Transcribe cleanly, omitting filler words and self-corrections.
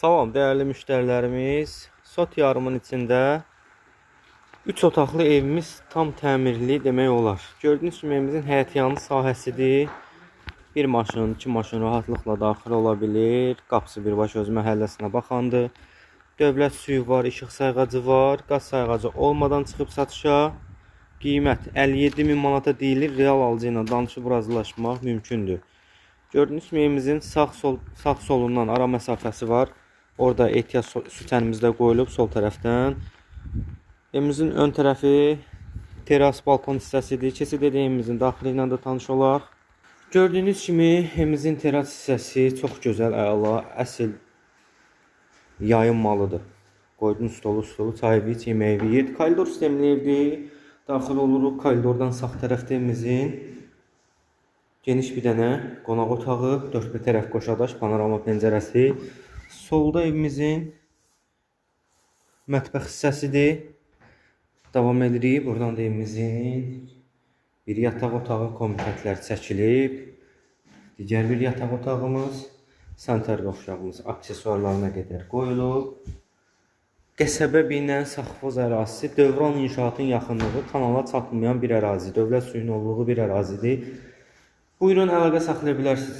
Salam değerli müşterilərimiz. Sot yarımın içində 3 otaqlı evimiz tam təmirli demək olar. Gördüyünüz kimi evimizin həyətyanı sahəsidir. Bir maşın, 2 maşın rahatlıqla daxil ola bilir. Qapısı birbaşa öz məhəlləsinə baxandır. Dövlət suyu var, işıq sayğacı var. Qaz sayğacı olmadan çıxıb satışa. Qiymət 57 min manata deyilir. Real alıcı ilə danışıb razılaşmaq mümkündür. Gördüyünüz kimi evimizin sağ solundan ara məsafəsi var. Orada ehtiyat sütənimizdə qoyulub sol tərəfdən. Evimizin ön tərəfi teras balkon hissəsidir. Keçid evimizin daxili ilə də tanış olaq. Gördüyünüz kimi evimizin teras hissəsi çox gözəl, əla, əsl yayınmalıdır. Qoydun stolu, çayı iç, yeməyi yed. Koridor sistemli evdir. Daxil oluruq. Koridordan sağ tərəfdə evimizin geniş bir dənə qonaq otağı, 4 tərəf qoşadaş, panorama pəncərəsi. Solda evimizin mətbəx hissəsidir. Davam edirik. Buradan da evimizin bir yataq otağı, komitətlər çəkilib. Digər bir yataq otağımız, sanitar qovşağımız aksesuarlarına qədər qoyulub. Qəsəbə binən Safxoz ərazisi, Dövran inşaatın yaxınlığı, kanala çatmayan bir ərazi, dövlət suyun olduğu bir ərazidir. Buyurun, əlaqə saxlaya bilərsiniz.